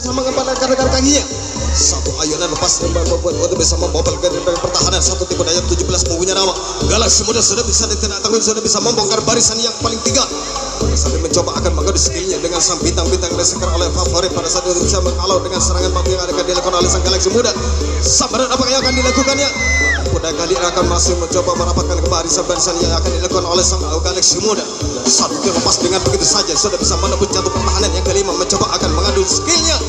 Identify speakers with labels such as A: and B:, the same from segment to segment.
A: bisa mengembalikan rekan kakinya. Satu ayunan lepas dan membuat untuk bisa membobol dari pertahanan. Satu tipe daya 17 mempunyai nama Galaksi Muda sudah bisa tidak tanggung, sudah bisa membongkar barisan yang paling tiga. Pada saat ini mencoba akan mengadu skillnya dengan sang bintang-bintang diseker oleh favorit. Pada saat ini bisa menghalau dengan serangan mampu yang akan dilakukan oleh sang Galaksi Muda. Sambaran apa yang akan dilakukannya? Pada kali ini akan masih mencoba merapatkan ke barisan-barisan yang akan dilakukan oleh sang Galaksi Muda. Satu dilepas dengan begitu saja sudah bisa menembus jatuh pertahanan. Yang kelima mencoba akan mengadu skillnya.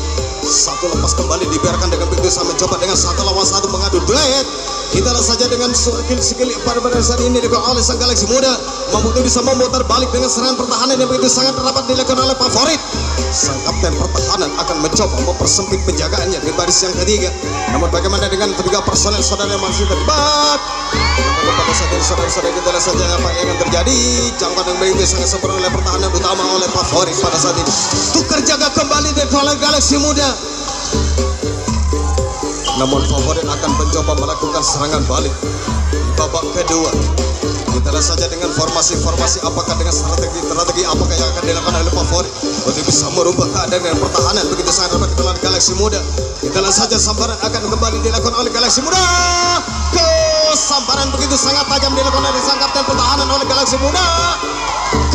A: Satu lepas kembali dibiarkan dengan begitu saja mencoba dengan satu lawan satu mengadu duet. Kita lihat saja dengan skill pada saat ini dilakukan oleh sang Galaksi Muda, mampu bisa memutar balik dengan serangan pertahanan yang begitu sangat rapat dilakukan oleh favorit. Sang kapten pertahanan akan mencoba mempersempit penjagaannya di baris yang ketiga. Namun bagaimana dengan tiga personel saudara yang masih terlibat? Pada saat ini saudara-saudara kita lihat saja apa yang akan terjadi. Jangkauan yang begitu sangat sempurna oleh pertahanan utama oleh favorit pada saat ini. Tukar jaga kembali dari Galaksi Muda. Namun favorit akan mencoba melakukan serangan balik di babak kedua. Kita lihat saja dengan formasi-formasi apakah dengan strategi apakah yang akan dilakukan oleh favorit untuk bisa merubah keadaan dan pertahanan begitu sangat rapat dengan Galaksi Muda. Kita lihat saja sambaran akan kembali dilakukan oleh Galaksi Muda. Sambaran begitu sangat tajam dilakukan oleh sang kapten pertahanan oleh Galaksi Muda.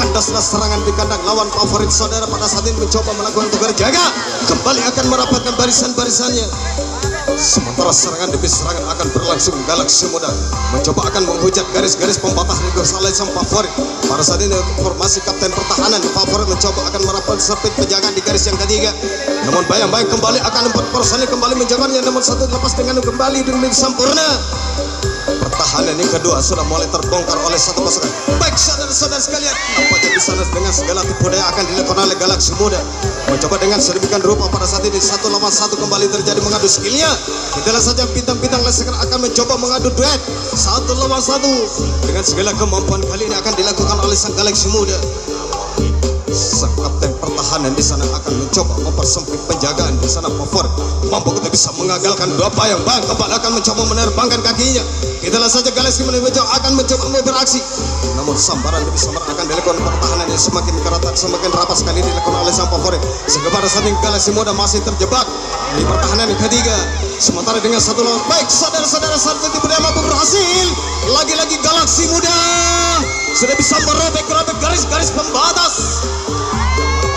A: Kandaslah serangan di kandang lawan favorit saudara pada saat ini mencoba melakukan tukar jaga. Kembali akan merapatkan barisan-barisannya. Sementara serangan demi serangan akan berlangsung. Galaksi Muda mencoba akan menghujat garis-garis pembatas negosiasi sang favorit. Pada saat ini formasi kapten pertahanan favorit mencoba akan merapat serpit penjagaan di garis yang ketiga. Namun bayang-bayang kembali akan 4 personil kembali menjaganya. Namun satu lepas dengan kembali dengan sempurna. Pertahanan yang kedua sudah mulai terbongkar oleh satu pasukan. Baik saudara-saudara sekalian, nampaknya di sana dengan segala tipu daya akan dilakukan oleh Galaksi Muda. Mencoba dengan sedemikian rupa pada saat ini satu lawan satu kembali terjadi mengadu skillnya. Kita lihat saja bintang-bintang leseker akan mencoba mengadu duet satu lawan satu. Dengan segala kemampuan kali ini akan dilakukan oleh sang Galaksi Muda. Sang kapten pertahanan di sana akan mencoba mempersempit penjagaan di sana favorit. Mampu kita bisa mengagalkan dua bayang-bayang kembali akan mencoba menerbangkan kakinya. Kita lihat saja Galaksi Muda akan mencoba beraksi. Namun sambaran demi sambaran akan dilakukan pertahanan yang semakin kerat, semakin rapat sekali dilakukan oleh sang favorit. Sehingga pada saat ini Galaksi Muda masih terjebak di pertahanan yang ketiga. Sementara dengan satu lawan baik saudara-saudara satu tipe daya mampu berhasil. Lagi-lagi Galaksi Muda sudah bisa merobek garis-garis pembatas.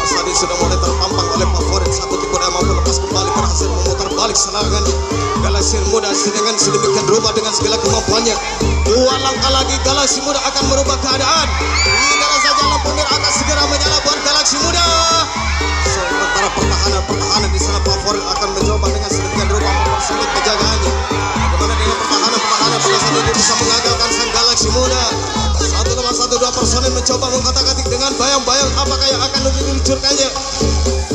A: Saat ini sudah mulai terpampang oleh favorit. Satu tipe daya mampu lepas kembali berhasil memutar balik serangannya. Galaksi Muda dengan sedemikian rupa dengan segala kemampuannya. Dua langkah lagi Galaksi Muda akan merubah keadaan. Kita saja lampu merah akan segera menyala buat Galaksi Muda. Sementara pertahanan di sana favorit akan mencoba dengan sedemikian rupa mempersempit penjagaannya. Bagaimana dengan pertahanan pada saat ini bisa mengagalkan sang Galaksi Muda. Satu lawan satu dua personel mencoba mengkotak-katik dengan bayang-bayang apakah yang akan diluncurkannya.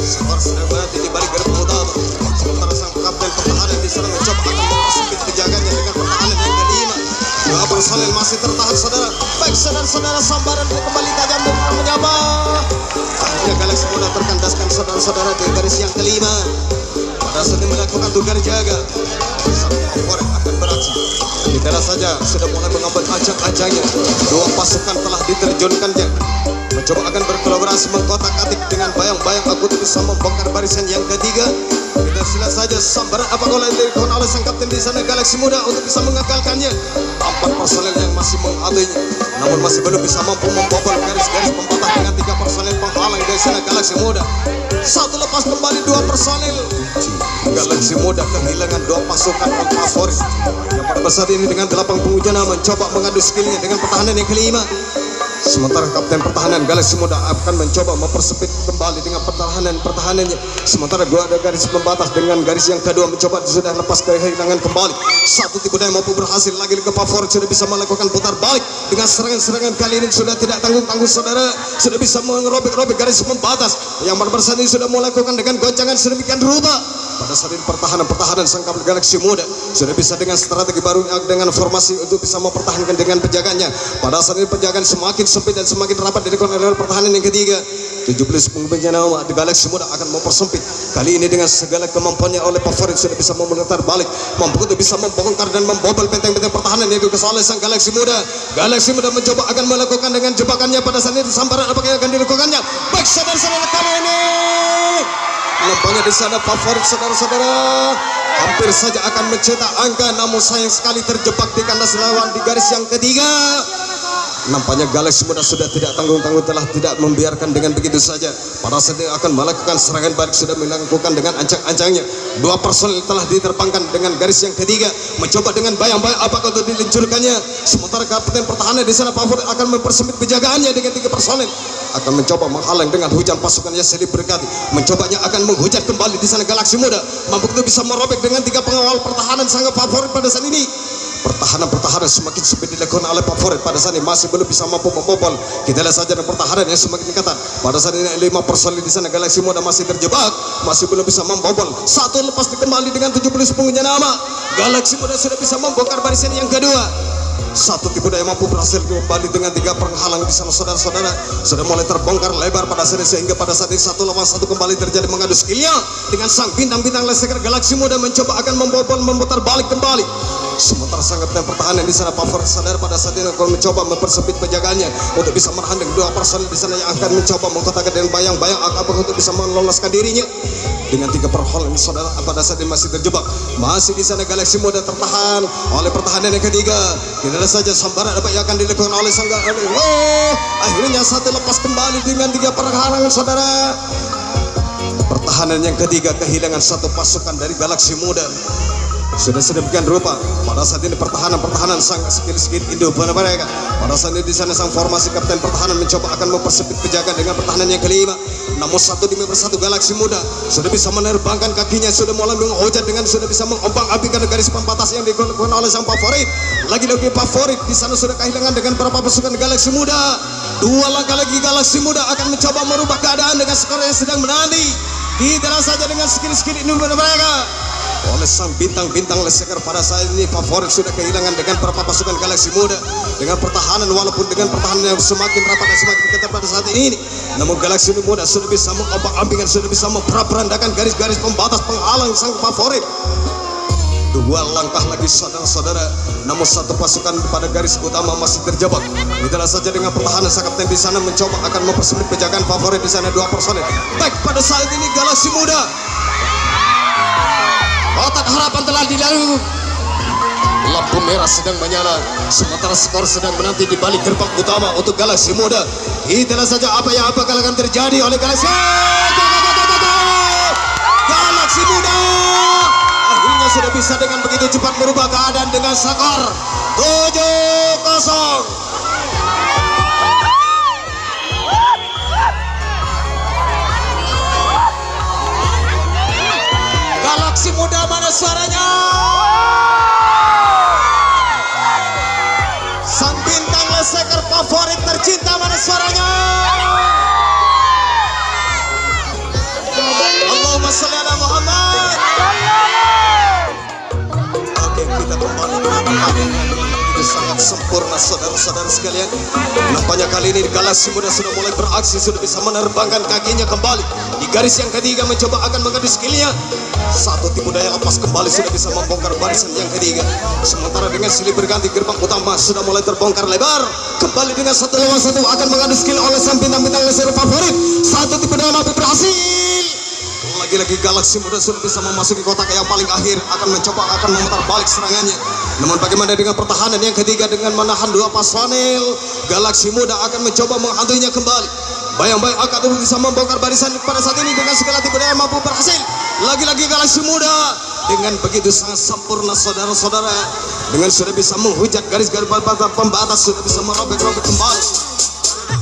A: Skor sedang berarti di balik gerbang utama. Sementara sang kapten pertahanan di sana mencoba akan mempersempit penjaganya dengan pertahanan yang kelima. Dua personel masih tertahan saudara. Baik saudara-saudara sambaran kembali tajam dan menyapa. Akhirnya Galaksi Muda terkandaskan saudara-saudara di garis yang kelima. Pada saat ini melakukan tukar jaga. Sang favorit akan beraksi. Kita lihat saja sudah mulai mengambil ajang-ajangnya. Dua pasukan telah diterjunkannya. Mencoba akan berkolaborasi mengkotak-atik dengan bayang-bayang aku bisa membongkar barisan yang ketiga. Kita lihat saja sambaran apakah yang dilakukan oleh sang kapten di sana Galaksi Muda untuk bisa mengagalkannya. 4 personel yang masih menghadainya, namun masih belum bisa mampu membobol garis-garis pembatas dengan 3 personel penghalang dari sana Galaksi Muda. Satu lepas kembali 2 personel. Galaksi Muda kehilangan 2 pasukan favorit. Yang pada saat ini dengan 8 penghujana mencoba mengadu skillnya dengan pertahanan yang kelima. Sementara kapten pertahanan Galaksi Muda akan mencoba mempersempit kembali dengan pertahanannya. Sementara dua ada garis pembatas dengan garis yang kedua mencoba sudah lepas kehilangan kembali. Satu tipe daya mampu berhasil lagi ke favorit sudah bisa melakukan putar balik dengan serangan-serangan kali ini sudah tidak tanggung-tanggung saudara. Sudah bisa merobek-robek garis pembatas. Yang bersama ini sudah melakukan dengan goncangan sedemikian rupa. Pada saat ini pertahanan sang kapten Galaksi Muda sudah bisa dengan strategi baru dengan formasi untuk bisa mempertahankan dengan penjaganya. Pada saat ini penjagaan semakin sempit dan semakin rapat dilakukan oleh pertahanan yang ketiga. 17 pengumpulan nama di Galaksi Muda akan mempersempit. Kali ini dengan segala kemampuannya oleh favorit sudah bisa memutar balik, mampu untuk bisa membongkar dan membobol benteng-benteng pertahanan yang dikuasai oleh sang Galaksi Muda. Galaksi Muda mencoba akan melakukan dengan jebakannya pada saat ini sambaran apakah yang akan dilakukannya. Baik saudara-saudara kali ini Nampaknya di sana favorit saudara-saudara hampir saja akan mencetak angka, namun sayang sekali terjebak di kandas lawan di garis yang ketiga. Nampaknya Galaxy Muda sudah tidak tanggung-tanggung, telah tidak membiarkan dengan begitu saja. Pada saat ini akan melakukan serangan balik, sudah melakukan dengan ancang-ancangnya. Dua personil telah diterbangkan dengan garis yang ketiga, mencoba dengan bayang-bayang apakah untuk diluncurkannya. Sementara kapten pertahanan di sana favorit akan mempersempit penjagaannya dengan 3 personil, akan mencoba menghalang dengan hujan pasukannya silih berganti. Mencobanya akan menghujat kembali di sana Galaxy Muda, mampu itu bisa merobek dengan 3 pengawal pertahanan sangat favorit pada saat ini. Pertahanan semakin sempit dilakukan oleh favorit pada saat ini, masih belum bisa mampu membobol. Kita lihat saja pertahanan yang semakin ketat. Pada saat ini 5 personil di sana Galaxy Muda masih terjebak, masih belum bisa membobol. Satu lepas kembali dengan 70 pungunya nama. Galaxy Muda sudah bisa membongkar barisan yang kedua. Satu tipe daya mampu berhasil kembali dengan 3 penghalang di sana saudara-saudara. Sudah mulai terbongkar lebar pada saat ini, sehingga pada saat ini 1 lawan 1 kembali terjadi mengadu skillnya. Dengan sang bintang-bintang leseker Galaxy Muda mencoba akan membobol, memutar balik kembali. Sementara sang kapten pertahanan di sana favorit sadar pada saat ini akan mencoba mempersempit penjagaannya untuk bisa menahan 2 personil di sana yang akan mencoba mengkotakkan dengan bayang-bayang akabah untuk bisa meloloskan dirinya. Dengan 3 perholan saudara pada saat ini masih terjebak, masih di sana Galaxy Muda tertahan oleh pertahanan yang ketiga. Tidak ada saja sambaran apa yang akan dilakukan oleh sang akhirnya satu lepas kembali dengan 3 perhalangan saudara. Pertahanan yang ketiga kehilangan 1 pasukan dari Galaxy Muda. Sudah sedemikian rupa pada saat ini pertahanan sang skill Indo mereka. Pada saat ini di sana sang formasi kapten pertahanan mencoba akan mempersempit penjagaan dengan pertahanan yang kelima. Namun 1 demi 1 Galaxy Muda sudah bisa menerbangkan kakinya, sudah mulai menghujat dengan sudah bisa mengombang-ambingkan garis pembatas yang dilakukan oleh sang favorit. Lagi-lagi favorit di sana sudah kehilangan dengan berapa pasukan Galaxy Muda. 2 langkah lagi Galaxy Muda akan mencoba merubah keadaan dengan skor yang sedang menanti. Tidak saja dengan skill Indo mereka. Oleh sang bintang-bintang leseker pada saat ini favorit sudah kehilangan dengan berapa pasukan Galaxy Muda dengan pertahanan, walaupun dengan pertahanan yang semakin rapat dan semakin ketat pada saat ini. Namun Galaxy Muda sudah bisa mengombang-ambingkan, sudah bisa memperandakan garis-garis pembatas penghalang sang favorit. 2 langkah lagi saudara-saudara, namun 1 pasukan pada garis utama masih terjebak. Itulah saja dengan pertahanan sang kapten di sana mencoba akan mempersempit penjagaan favorit di sana 2 personil. Baik pada saat ini Galaxy Muda, kotak harapan telah dilalui. Lampu merah sedang menyala, sementara skor sedang menanti di balik gerbang utama untuk Galaxy Muda. Itulah saja apa yang akan terjadi oleh Galaxy Muda. Akhirnya sudah bisa dengan begitu cepat merubah keadaan dengan skor 7-0. Galaxy Muda mana suaranya? Sang bintang leseker favorit tercinta mana suaranya? Allahumma sholli ala Muhammad. Oke, kita kembali itu sangat sempurna saudara-saudara sekalian. Nampaknya kali ini Galaxy Muda sudah mulai beraksi, sudah bisa menerbangkan kakinya kembali di garis yang ketiga, mencoba akan mengadu skillnya. 1 tipu daya lepas kembali sudah bisa membongkar barisan yang ketiga. Sementara dengan silih berganti gerbang utama sudah mulai terbongkar lebar. Kembali dengan 1 lawan 1 akan mengadu skill oleh sang bintang-bintang leseker favorit. 1 tipu daya mampu berhasil. Lagi-lagi Galaxy Muda sudah bisa memasuki kotak yang paling akhir, akan mencoba akan memutar balik serangannya. Namun bagaimana dengan pertahanan yang ketiga dengan menahan 2 personil? Galaxy Muda akan mencoba menghantainya kembali. Bayang-bayang akan bisa membongkar barisan pada saat ini dengan segala tipe daya mampu berhasil. Lagi-lagi Galaxy Muda dengan begitu sangat sempurna saudara-saudara, dengan sudah bisa menghujat garis-garis pembatas, sudah bisa merobek-robek kembali.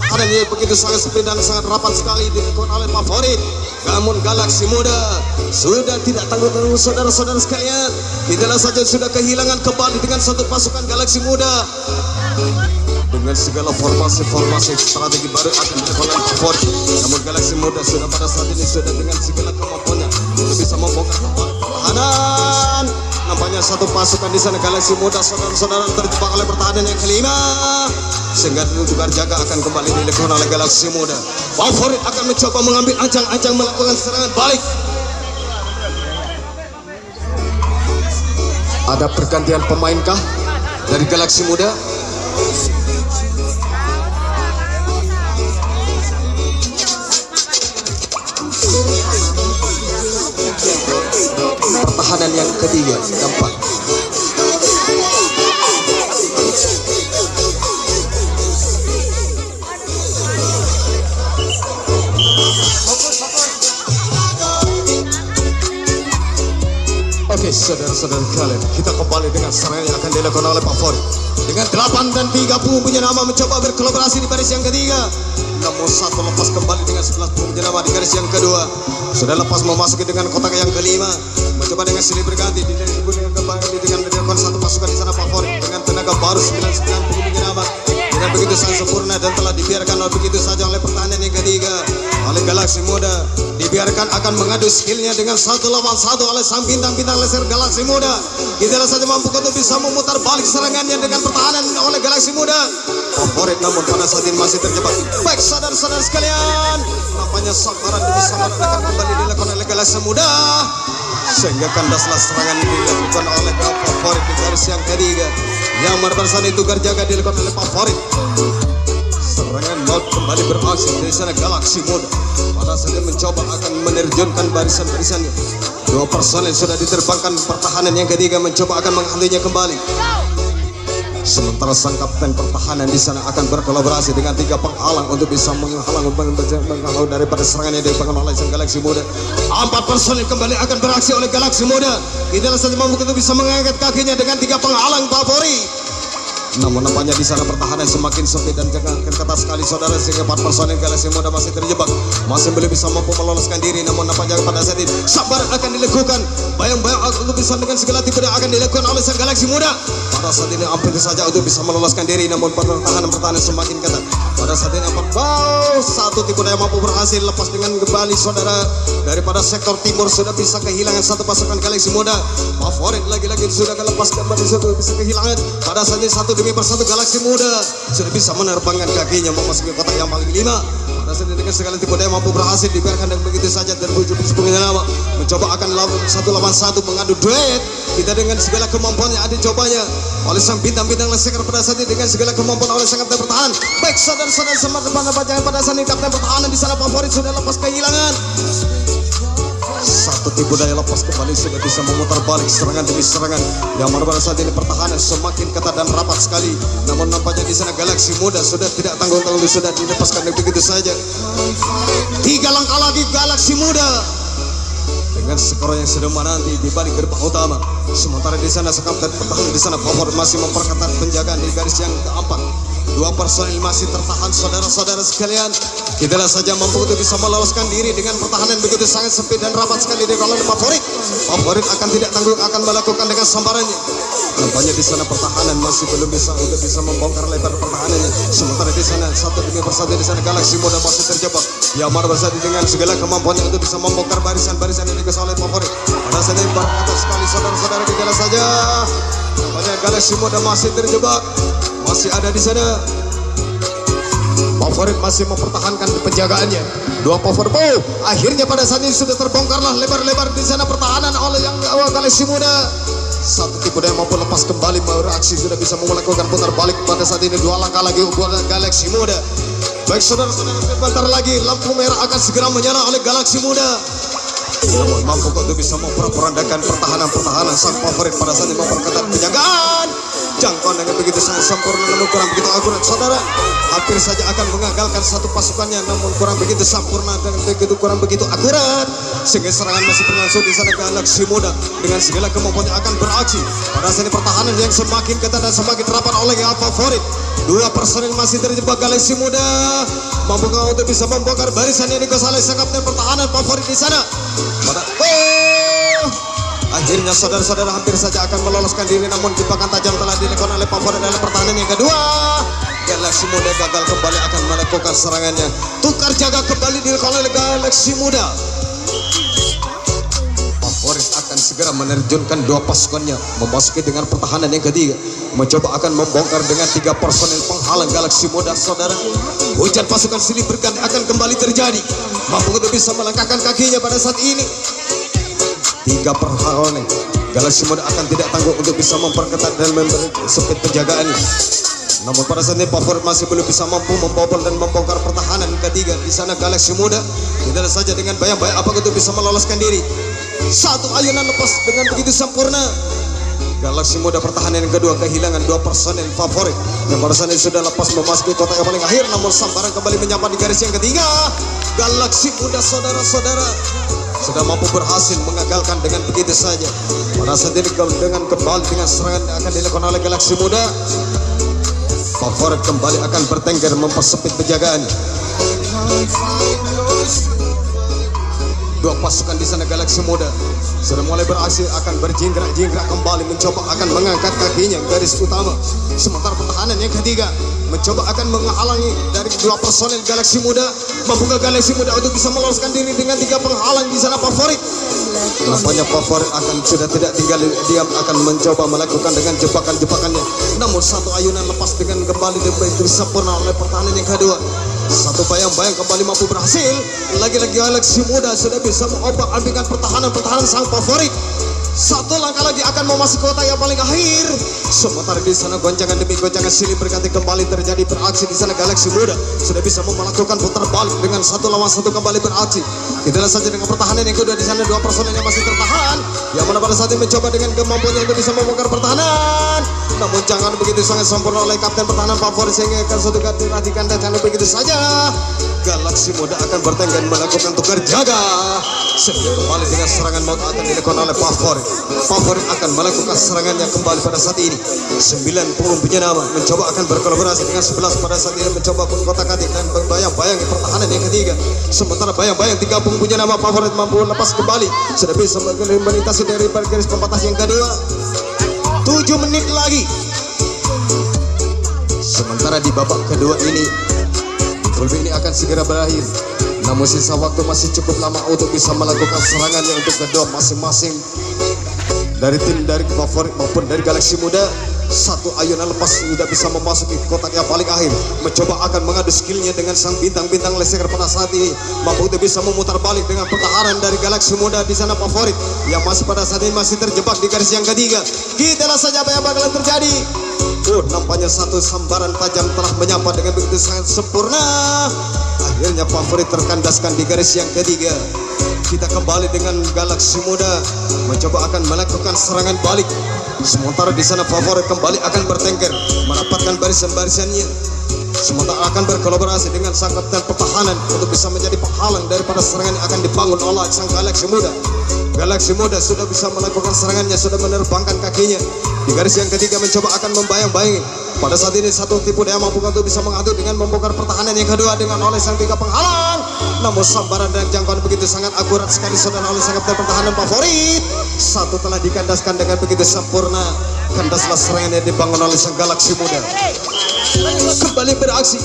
A: Adanya begitu sangat sempit dan sangat rapat sekali dilakukan oleh favorit. Namun Galaxy Muda sudah tidak tanggung-tanggung saudara-saudara sekalian. Itulah saja sudah kehilangan kembali dengan 1 pasukan Galaxy Muda. Dengan segala formasi-formasi strategi baru akan dilakukan oleh favorit. Namun Galaxy Muda sudah pada saat ini sudah dengan segala kemampuannya sudah bisa membongkar kembali pertahanan. Nampaknya 1 pasukan di sana Galaxy Muda saudara-saudara terjebak oleh pertahanan yang kelima, sehingga tukar jaga akan kembali dilakukan oleh Galaxy Muda. Favorit akan mencoba mengambil ancang-ancang melakukan serangan balik. Ada pergantian pemainkah dari Galaxy Muda? ketiga, keempat. Oke, saudara-saudara kalian, kita kembali dengan serangan yang akan dilakukan oleh Favorit. Dengan 8 dan 30 punya nama mencoba berkolaborasi di baris yang ketiga. Namun satu lepas kembali dengan 11 punya nama di garis yang kedua. Sudah lepas memasuki dengan kotak yang kelima. Mencoba dengan silih berganti dengan kembali dengan dilakukan satu pasukan di sana Favorit dengan tenaga baru 99 punya nama. Dengan begitu sangat sempurna dan telah dibiarkan begitu saja oleh pertahanan yang ketiga oleh Galaksi Muda. Dibiarkan akan mengadu skillnya dengan 1 lawan 1 oleh sang bintang-bintang laser Galaksi Muda. Kita saja mampu untuk bisa memutar balik serangannya dengan pertahanan oleh Galaksi Muda. Favorit namun pada saat ini masih terjebak. Baik saudara-saudara sekalian, nampaknya sabaran demi sabaran akan kembali dilakukan oleh Galaksi Muda, sehingga kandaslah serangan dilakukan oleh Favorit di garis yang ketiga. Yang merupakan itu jaga dilakukan oleh Favorit. Serangan maut kembali beraksi dari sana Galaksi Muda. Pada saat mencoba akan menerjunkan barisan-barisannya. 2 personel sudah diterbangkan, pertahanan yang ketiga mencoba akan menghentinya kembali. Sementara sang kapten pertahanan di sana akan berkolaborasi dengan 3 penghalang untuk bisa menghalau daripada serangan yang dilakukan oleh sang Galaksi Muda. 4 personel kembali akan beraksi oleh Galaksi Muda. Kita saja mampu untuk bisa mengangkat kakinya dengan 3 penghalang Favorit. Namun nampaknya di sana pertahanan semakin sempit dan jangan ketat sekali saudara, sehingga 4 personel Galaksi Muda masih terjebak, masih belum bisa mampu meloloskan diri. Namun nampaknya pada saat ini sabar akan dilakukan, bayang-bayang untuk bisa dengan segala tipe yang akan dilakukan oleh sang Galaksi Muda. Pada saat ini hampir saja untuk bisa meloloskan diri, namun pertahanan semakin ketat. Pada saat ini satu tipe yang mampu berhasil lepas dengan kembali saudara daripada sektor timur sudah bisa kehilangan 1 pasukan Galaksi Muda. Favorit lagi-lagi sudah lepas kembali, sudah bisa kehilangan. Pada saat ini 1 demi persatu Galaksi Muda sudah bisa menerbangkan kakinya memasuki kotak yang paling 5. Pada saat ini dengan segala tipe daya mampu berhasil dibiarkan dan begitu saja terbujuk sepuluh nama mencoba akan lawan 1 lawan 1 mengadu duet. Kita dengan segala kemampuan yang ada cobanya oleh sang bintang-bintang leseker pada saat ini dengan segala kemampuan oleh sang kapten pertahanan. Baik saudara-saudara semua depan pada saat ini kapten pertahanan di sana Favorit sudah lepas kehilangan. 1 tipu daya lepas kembali sudah bisa memutar balik serangan demi serangan. Yang mana pada saat ini pertahanan semakin ketat dan rapat sekali. Namun nampaknya di sana Galaksi Muda sudah tidak tanggung-tanggung, sudah dilepaskan begitu saja. 3 langkah lagi Galaksi Muda dengan skor yang sudah menanti di balik gerbang utama. Sementara di sana kapten pertahanan di sana Favorit masih memperketat penjagaan di garis yang keempat. 2 personil masih tertahan saudara-saudara sekalian. Kita saja mampu untuk bisa meloloskan diri dengan pertahanan begitu sangat sempit dan rapat sekali di kolom Favorit. Favorit akan tidak tanggung akan melakukan dengan sambarannya. Nampaknya di sana pertahanan masih belum bisa untuk bisa membongkar lebar pertahanannya. Sementara di sana 1 demi persatu di sana Galaksi Muda masih terjebak. Yang mana bersatu dengan segala kemampuannya untuk bisa membongkar barisan-barisan yang dikuasai oleh Favorit. Pada saat ini berkata sekali saudara-saudara, kita saja. Nampaknya Galaksi Muda masih terjebak, masih ada di sana. Favorit masih mempertahankan penjagaannya. 2 Favorit. Akhirnya pada saat ini sudah terbongkarlah lebar-lebar di sana pertahanan oleh yang Galaksi Muda. 1 tipe daya mampu lepas kembali bereaksi sudah bisa melakukan putar balik pada saat ini. 2 langkah lagi buat Galaksi Muda. Baik saudara-saudara, sebentar lagi lampu merah akan segera menyala oleh Galaksi Muda. Namun mampu untuk bisa memperandakan pertahanan sang Favorit pada saat ini memperketat penjagaan. Jangkauan dengan begitu sangat sempurna namun kurang begitu akurat saudara. Hampir saja akan mengagalkan 1 pasukannya namun kurang begitu sempurna dan kurang begitu akurat. Sehingga serangan masih berlangsung di sana Galaksi Muda dengan segala kemampuannya akan beraksi. Pada saat ini pertahanan yang semakin ketat dan semakin rapat oleh Favorit. 2 personil masih terjebak Galaksi Muda. Mampu untuk bisa membongkar barisan yang dikuasai oleh sang kapten pertahanan Favorit di sana. Akhirnya saudara-saudara hampir saja akan meloloskan diri namun jebakan tajam telah dilakukan oleh Favorit dalam pertahanan yang kedua. Galaksi Muda gagal kembali akan melakukan serangannya. Tukar jaga kembali dilakukan oleh Galaksi Muda. Favorit akan segera menerjunkan 2 pasukannya memasuki dengan pertahanan yang ketiga. Mencoba akan membongkar dengan 3 personil penghalang Galaksi Muda saudara. Hujan pasukan silih berganti akan kembali terjadi. Mampu untuk bisa melangkahkan kakinya pada saat ini. 3 personil Galaksi Muda akan tidak tanggung untuk bisa memperketat dan sempit penjagaannya. Namun pada saat ini Favorit masih belum bisa mampu membobol dan membongkar pertahanan ketiga di sana Galaksi Muda. Tidak saja dengan bayang-bayang apa untuk bisa meloloskan diri. Satu ayunan lepas dengan begitu sempurna. Galaksi Muda pertahanan yang kedua kehilangan dua personel favorit. Yang barusan ini sudah lepas memasuki kotak yang paling akhir, namun sambaran kembali menyapa di garis yang ketiga. Galaksi Muda saudara-saudara sudah mampu berhasil mengagalkan dengan begitu saja. Pada saat ini dengan kembali dengan serangan yang akan dilakukan oleh Galaksi Muda, favorit kembali akan bertengger mempersempit penjagaan. Dua pasukan di sana Galaksi Muda sudah mulai beraksi akan berjingkrak-jingkrak kembali, mencoba akan mengangkat kakinya garis utama. Sementara pertahanan yang ketiga mencoba akan menghalangi dari dua personel Galaksi Muda. Mampukah Galaksi Muda untuk bisa meloloskan diri dengan tiga penghalang di sana favorit? Nampaknya favorit akan sudah tidak tinggal diam, akan mencoba melakukan dengan jebakan-jebakannya. Namun satu ayunan lepas dengan kembali disempurna oleh pertahanan yang kedua. Satu bayang-bayang kembali mampu berhasil. Lagi-lagi Galaksi Muda sudah bisa mengobak-abingkan pertahanan sang favorit. Satu langkah lagi akan memasuki kotak yang paling akhir. Sementara di sana goncangan demi goncangan silih berganti kembali terjadi beraksi di sana. Galaksi Muda sudah bisa melakukan putar balik dengan satu lawan satu kembali beraksi. Kita lihat saja dengan pertahanan yang kedua di sana, dua personel yang masih tertahan, yang mana pada saat ini mencoba dengan kemampuannya untuk bisa membongkar pertahanan. Namun jangan begitu sangat sempurna oleh kapten pertahanan favorit sehingga akan suatu perhatikan dan jangan begitu saja. Galaksi Muda akan bertengger melakukan tukar jaga. Sebelum kembali dengan serangan maut akan dilakukan oleh favorit. Favorit akan melakukan serangannya kembali pada saat ini. 90 punya nama mencoba akan berkolaborasi dengan 11 pada saat ini mencoba mengkotak-atik dan bayang-bayang pertahanan yang ketiga. Sementara bayang-bayang 30 punya nama favorit mampu lepas kembali. Sudah bisa melintasi dari garis pembatas yang kedua. 7 menit lagi. Sementara di babak kedua ini Ulfi ini akan segera berakhir. Namun sisa waktu masih cukup lama untuk bisa melakukan serangannya untuk kedua masing-masing dari tim dari favorit maupun dari Galaksi Muda. Satu ayunan lepas sudah bisa memasuki kotak yang paling akhir, mencoba akan mengadu skillnya dengan sang bintang-bintang leseger pada saat ini. Mampu untuk bisa memutar balik dengan pertahanan dari Galaksi Muda di sana favorit yang masih pada saat ini masih terjebak di garis yang ketiga. Kita lihat saja apa yang bakalan terjadi. Nampaknya satu sambaran tajam telah menyapa dengan begitu sangat sempurna. Akhirnya favorit terkandaskan di garis yang ketiga. Kita kembali dengan Galaksi Muda mencoba akan melakukan serangan balik. Sementara di sana favorit kembali akan bertengger merapatkan barisan-barisannya. Sementara akan berkolaborasi dengan sang kapten pertahanan untuk bisa menjadi penghalang daripada serangan yang akan dibangun oleh sang Galaksi Muda. Galaksi Muda sudah bisa melakukan serangannya, sudah menerbangkan kakinya di garis yang ketiga mencoba akan membayang-bayangi. Pada saat ini satu tipu daya mampu untuk bisa mengadu dengan membongkar pertahanan yang kedua dengan oleh sang tiga penghalang. Namun sambaran dan jangkauan begitu sangat akurat sekali saudara oleh sang kapten pertahanan favorit. Satu telah dikandaskan dengan begitu sempurna. Kandaslah serangan yang dibangun oleh sang Galaksi Muda. Kembali beraksi.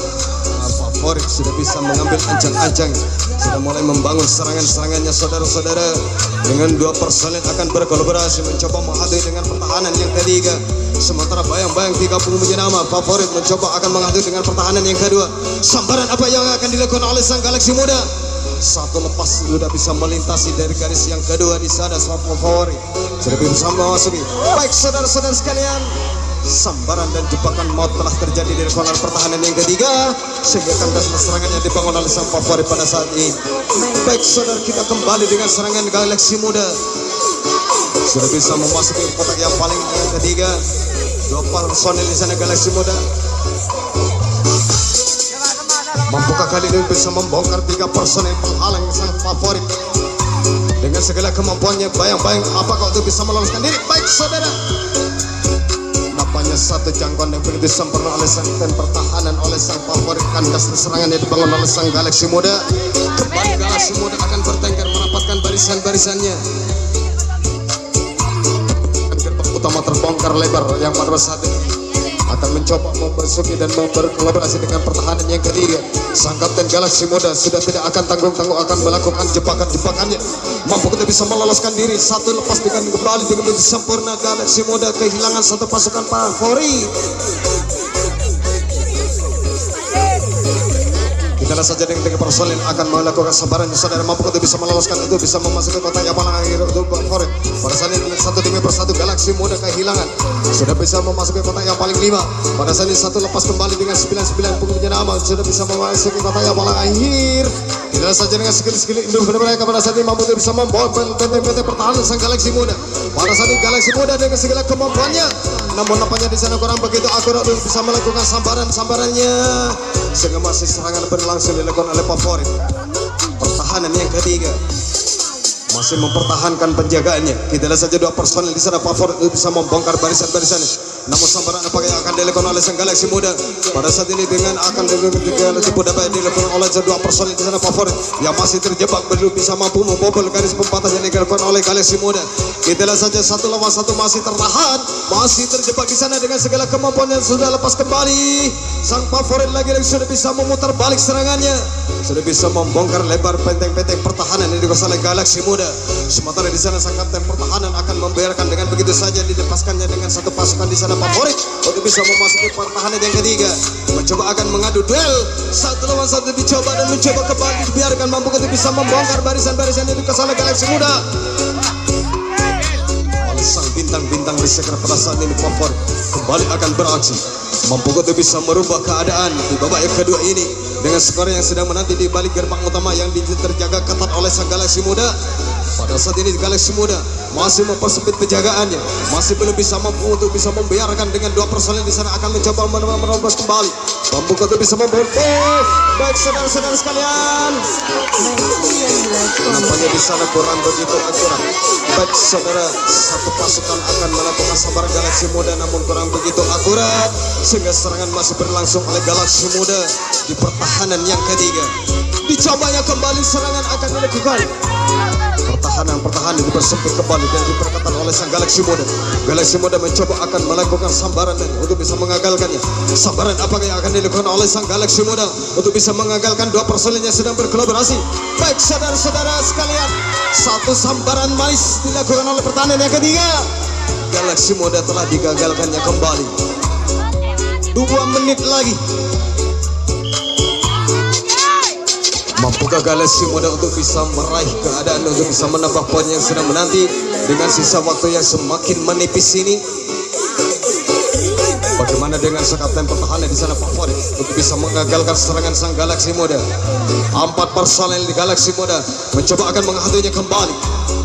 A: Favorit sudah bisa mengambil ancang-ancang, sudah mulai membangun serangan-serangannya saudara-saudara. Dengan dua personel akan berkolaborasi mencoba menghadapi dengan pertahanan yang ketiga. Sementara bayang-bayang 30 punya nama favorit mencoba akan menghadapi dengan pertahanan yang kedua. Sambaran apa yang akan dilakukan oleh sang Galaksi Muda? Satu lepas sudah bisa melintasi dari garis yang kedua di sana favorit sudah bisa memasuki. Baik saudara-saudara sekalian, sambaran dan jebakan maut telah terjadi di kolam pertahanan yang ketiga sehingga kandas serangan yang dibangun oleh sang favorit pada saat ini. Baik saudara, kita kembali dengan serangan Galaksi Muda sudah bisa memasuki kotak yang paling ketiga. Dua personel di sana Galaksi Muda. Mampukah kali ini bisa membongkar tiga personel penghalang sang favorit dengan segala kemampuannya? Bayang-bayang apakah untuk bisa meloloskan diri? Baik saudara, nampaknya satu jangkauan yang begitu sempurna oleh sang dan pertahanan oleh sang favorit. Kandas serangan yang dibangun oleh sang Galaksi Muda. Kembali Galaksi Muda akan bertengger merapatkan barisan-barisannya. Gerbang utama terbongkar lebar yang pada saat ini akan mencoba memasuki dan berkolaborasi dengan pertahanan yang ketiga. Sang kapten Galaksi Muda sudah tidak akan tanggung-tanggung akan melakukan jebakan-jebakannya. Mampu kita bisa meloloskan diri satu lepas dengan kembali dengan begitu sempurna. Galaksi Muda kehilangan satu pasukan favorit. Kita lihat saja dengan tiga personel akan melakukan sabarannya saudara. Mampu kita bisa meloloskan itu bisa memasuki kotak yang paling akhir untuk favorit. Pada saat ini satu demi persatu Galaksi Galaksi Muda kehilangan. Sudah bisa memasuki kotak yang paling 5. Pada saat ini satu lepas kembali dengan 99 punggungnya nama. Sudah bisa memasuki kotak yang paling akhir. Tidak saja dengan skill induk mereka pada saat ini mampu bisa membawa benteng-benteng pertahanan sang Galaksi Muda. Pada saat ini Galaksi Muda dengan segala kemampuannya, namun nampaknya di sana kurang begitu akurat untuk bisa melakukan sambarannya. Sehingga masih serangan berlangsung dilakukan oleh favorit. Pertahanan yang ketiga masih mempertahankan penjagaannya. Kita lihat saja dua personil di sana favorit bisa membongkar barisan-barisannya. Namun sambaran apa yang akan dilakukan oleh sang Galaksi Muda pada saat ini dengan akan dilakukan oleh dua personil di sana favorit yang masih terjebak belum bisa mampu membobol garis pembatas yang dilakukan oleh Galaksi Muda. Kita lihat saja satu lawan satu masih tertahan, masih terjebak di sana dengan segala kemampuan yang sudah lepas kembali. Sang favorit lagi-lagi sudah bisa memutar balik serangannya, sudah bisa membongkar lebar benteng-benteng pertahanan yang dikuasai oleh Galaksi Muda. Sementara di sana sang kapten pertahanan akan membiarkan dengan begitu saja dilepaskannya dengan satu pasukan di sana favorit untuk bisa memasuki pertahanan yang ketiga. Mencoba akan mengadu duel satu lawan satu, dicoba dan mencoba kembali dibiarkan mampu untuk bisa membongkar barisan-barisan yang dikuasai oleh Galaksi Muda. Sang bintang-bintang di sektor pada saat ini favorit kembali akan beraksi, mampu untuk bisa merubah keadaan di babak yang kedua ini dengan skor yang sedang menanti di balik gerbang utama yang terjaga ketat oleh sang Galaksi Muda. Pada saat ini Galaksi Muda masih mempersempit penjagaannya, masih belum bisa mampu untuk bisa membiarkan dengan dua personil di sana akan mencoba merobos kembali, mampu untuk bisa membantu. Baik saudara-saudara sekalian, nampaknya di sana kurang begitu akurat. Baik saudara, satu pasukan akan melakukan sambaran Galaksi Muda namun kurang begitu akurat sehingga serangan masih berlangsung oleh Galaksi Muda di pertahanan yang ketiga. Dicobanya kembali serangan akan dilakukan. Pertahanan dipersempit kembali dan diperketat oleh sang Galaksi Muda. Galaksi Muda mencoba akan melakukan sambaran dan untuk bisa mengagalkannya. Sambaran apa yang akan dilakukan oleh sang Galaksi Muda untuk bisa mengagalkan dua personil yang sedang berkolaborasi. Baik saudara-saudara sekalian, satu sambaran manis dilakukan oleh pertahanan yang ketiga. Galaksi Muda telah digagalkannya kembali. 2 menit lagi. Mampukah Galaksi Muda untuk bisa meraih keadaan untuk bisa menambah poin yang sedang menanti dengan sisa waktu yang semakin menipis ini? Bagaimana dengan sang kapten pertahanan di sana favorit untuk bisa mengagalkan serangan sang Galaksi Muda? 4 personel di Galaksi Muda mencoba akan menghatunya kembali,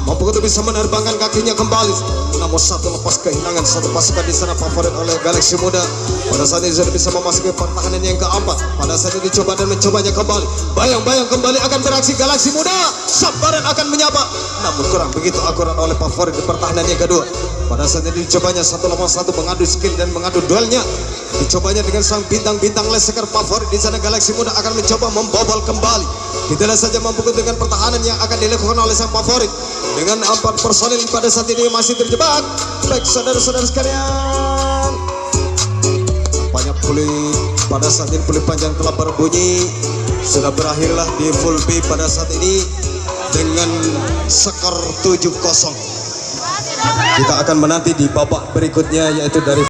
A: mampu untuk bisa menerbangkan kakinya kembali. Namun satu lepas kehilangan satu pasukan di sana favorit oleh Galaksi Muda. Pada saat ini sudah bisa memasuki pertahanan yang keempat. Pada saat ini dicoba dan mencobanya kembali. Bayang-bayang kembali akan beraksi Galaksi Muda. Sambaran akan menyapa, namun kurang begitu akurat oleh favorit di pertahanan yang kedua. Pada saat ini dicobanya satu lawan satu mengadu skill dan mengadu duelnya. Dicobanya dengan sang bintang-bintang leseker favorit di sana Galaksi Muda akan mencoba membobol kembali. Kita lihat saja mampu dengan pertahanan yang akan dilakukan oleh sang favorit dengan 4 personil pada saat ini masih terjebak. Baik saudara-saudara sekalian, banyak pulih pada saat ini, pulih panjang telah berbunyi. Sudah berakhirlah di full B pada saat ini dengan skor 7-0. Kita akan menanti di babak berikutnya yaitu dari